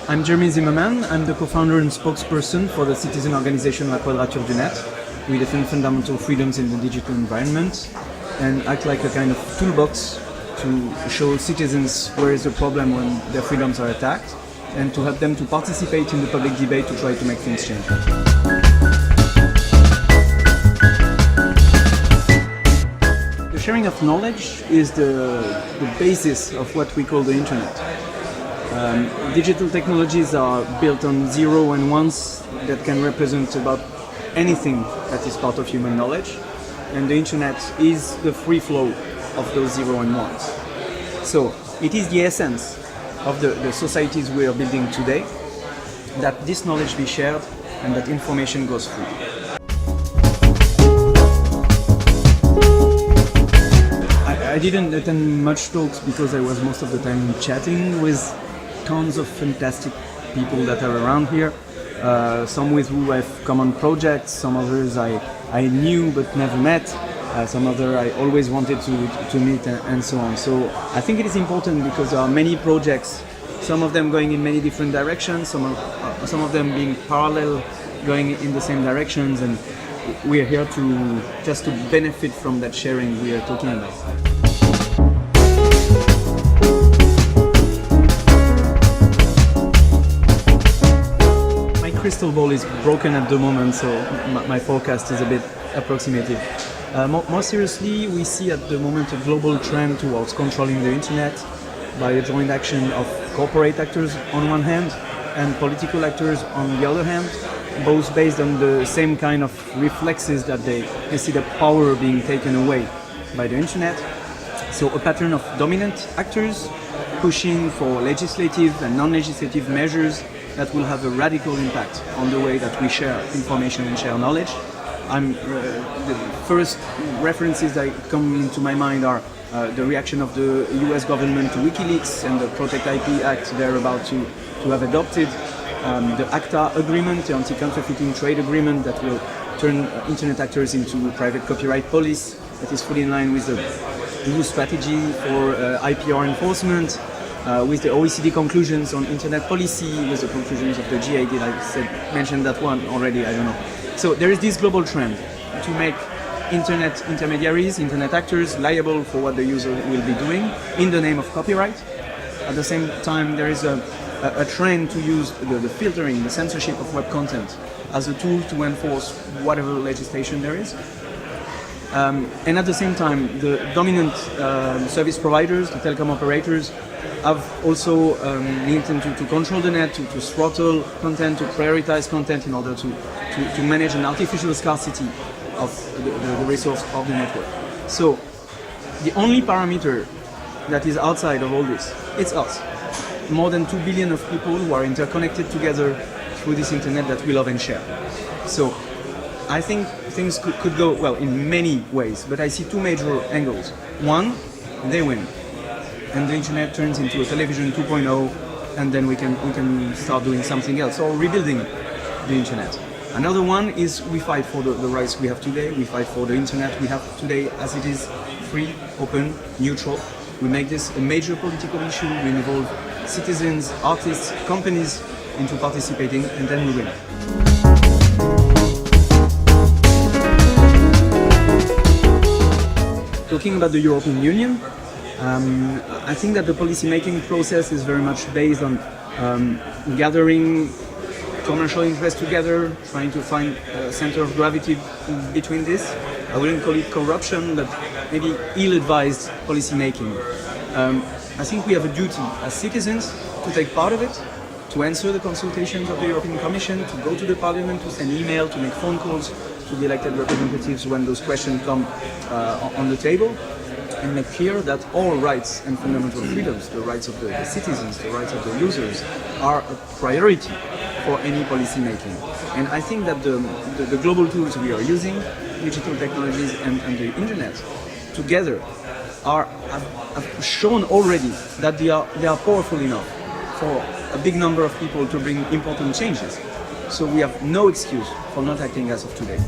I'm Jérémie Zimmermann. I'm the co-founder and spokesperson for the citizen organization La Quadrature du Net. We defend fundamental freedoms in the digital environment and act like a kind of toolbox to show citizens where is the problem when their freedoms are attacked and to help them to participate in the public debate to try to make things change. The sharing of knowledge is the basis of what we call the internet. Digital technologies are built on zero and ones that can represent about anything that is part of human knowledge, and the internet is the free flow of those zero and ones. So it is the essence of the societies we are building today, that this knowledge be shared and that information goes through. I didn't attend much talks because I was most of the time chatting with tons of fantastic people that are around here. Some with who I've come on projects, some others I knew but never met, some other I always wanted to meet and so on. So I think it is important because there are many projects, some of them going in many different directions, some of them being parallel, going in the same directions, and we are here to just to benefit from that sharing we are talking about. Crystal ball is broken at the moment, so my forecast is a bit approximative. More seriously, we see at the moment a global trend towards controlling the internet by a joint action of corporate actors on one hand and political actors on the other hand, both based on the same kind of reflexes that they see the power being taken away by the internet. So a pattern of dominant actors pushing for legislative and non-legislative measures that will have a radical impact on the way that we share information and share knowledge. The first references that come into my mind are the reaction of the US government to WikiLeaks and the Protect IP Act they're about to have adopted, the ACTA agreement, the anti-counterfeiting trade agreement that will turn internet actors into private copyright police, that is fully in line with the new strategy for IPR enforcement, with the OECD conclusions on internet policy, with the conclusions of the G8, I mentioned that one already, I don't know. So there is this global trend to make internet intermediaries, internet actors liable for what the user will be doing in the name of copyright. At the same time, there is a trend to use the filtering, the censorship of web content as a tool to enforce whatever legislation there is. And at the same time, the dominant service providers, the telecom operators, have also the intent to control the net, to throttle content, to prioritize content in order to manage an artificial scarcity of the resource of the network. So the only parameter that is outside of all this, it's us. More than 2 billion of people who are interconnected together through this internet that we love and share. So I think things could go well in many ways, but I see two major angles. One, they win, and the internet turns into a television 2.0, and then we can start doing something else or rebuilding the internet. Another one is we fight for the rights we have today. We fight for the internet we have today as it is, free, open, neutral. We make this a major political issue. We involve citizens, artists, companies into participating, and then we win. Talking about the European Union, I think that the policy-making process is very much based on gathering commercial interests together, trying to find a center of gravity between this. I wouldn't call it corruption, but maybe ill-advised policy-making. I think we have a duty as citizens to take part of it, to answer the consultations of the European Commission, to go to the Parliament, to send email, to make phone calls to the elected representatives when those questions come on the table, and make clear that all rights and fundamental freedoms, the rights of the citizens, the rights of the users, are a priority for any policy making. And I think that the global tools we are using, digital technologies and the internet, together have shown already that they are powerful enough for a big number of people to bring important changes. So we have no excuse for not acting as of today.